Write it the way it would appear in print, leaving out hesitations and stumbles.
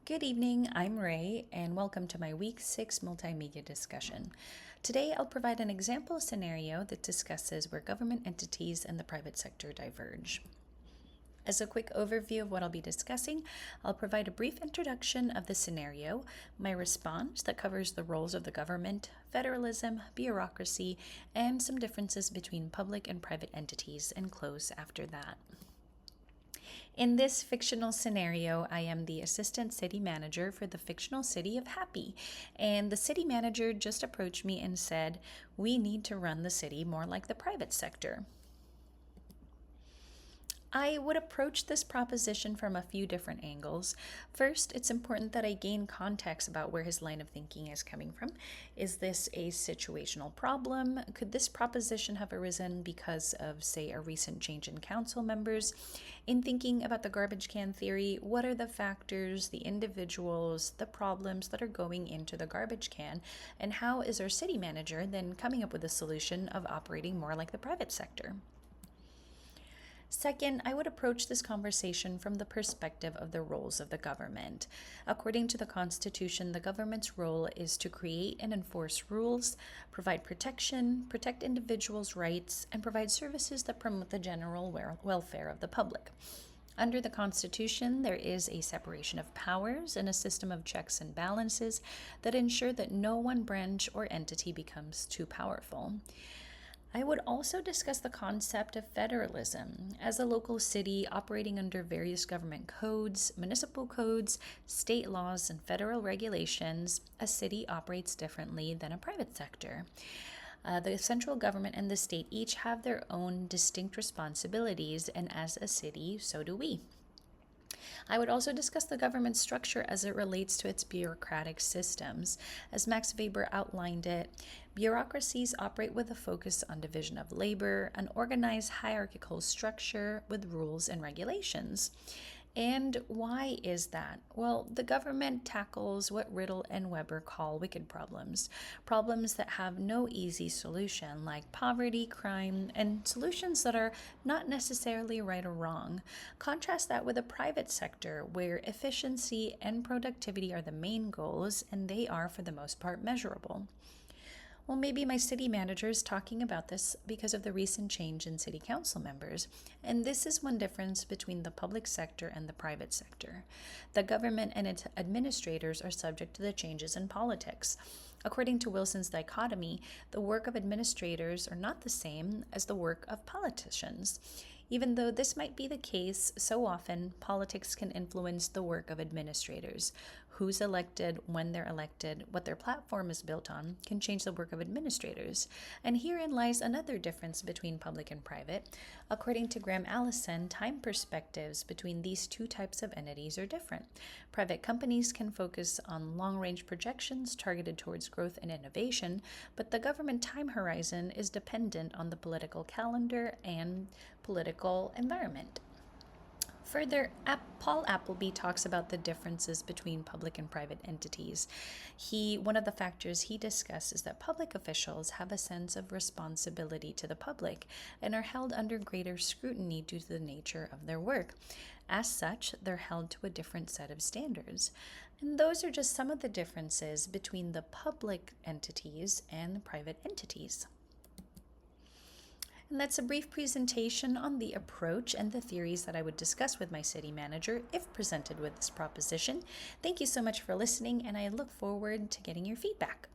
Good evening, I'm Ray, and welcome to my Week 6 multimedia discussion. Today, I'll provide an example scenario that discusses where government entities and the private sector diverge. As a quick overview of what I'll be discussing, I'll provide a brief introduction of the scenario, my response that covers the roles of the government, federalism, bureaucracy, and some differences between public and private entities, and close after that. In this fictional scenario, I am the assistant city manager for the fictional city of Happy, and the city manager just approached me and said, "We need to run the city more like the private sector." I would approach this proposition from a few different angles. First, it's important that I gain context about where his line of thinking is coming from. Is this a situational problem? Could this proposition have arisen because of, say, a recent change in council members? In thinking about the garbage can theory, what are the factors, the individuals, the problems that are going into the garbage can? And how is our city manager then coming up with a solution of operating more like the private sector? Second, I would approach this conversation from the perspective of the roles of the government. According to the Constitution, the government's role is to create and enforce rules, provide protection, protect individuals' rights, and provide services that promote the general welfare of the public. Under the Constitution, there is a separation of powers and a system of checks and balances that ensure that no one branch or entity becomes too powerful. I would also discuss the concept of federalism. As a local city operating under various government codes, municipal codes, state laws, and federal regulations, a city operates differently than a private sector. The central government and the state each have their own distinct responsibilities, and as a city, so do we. I would also discuss the government structure as it relates to its bureaucratic systems. As Max Weber outlined it, bureaucracies operate with a focus on division of labor, an organized hierarchical structure with rules and regulations. And why is that? Well, the government tackles what Riddle and Weber call wicked problems, problems that have no easy solution, like poverty, crime, and solutions that are not necessarily right or wrong. Contrast that with a private sector where efficiency and productivity are the main goals, and they are, for the most part, measurable. Well, maybe my city manager is talking about this because of the recent change in city council members. And this is one difference between the public sector and the private sector. The government and its administrators are subject to the changes in politics. According to Wilson's dichotomy, the work of administrators are not the same as the work of politicians. Even though this might be the case, so often politics can influence the work of administrators. Who's elected, when they're elected, what their platform is built on can change the work of administrators. And herein lies another difference between public and private. According to Graham Allison, time perspectives between these two types of entities are different. Private companies can focus on long-range projections targeted towards growth and innovation, but the government time horizon is dependent on the political calendar and political environment. Further, Paul Appleby talks about the differences between public and private entities. One of the factors he discusses is that public officials have a sense of responsibility to the public and are held under greater scrutiny due to the nature of their work. As such, they're held to a different set of standards. And those are just some of the differences between the public entities and the private entities. And that's a brief presentation on the approach and the theories that I would discuss with my city manager if presented with this proposition. Thank you so much for listening, and I look forward to getting your feedback.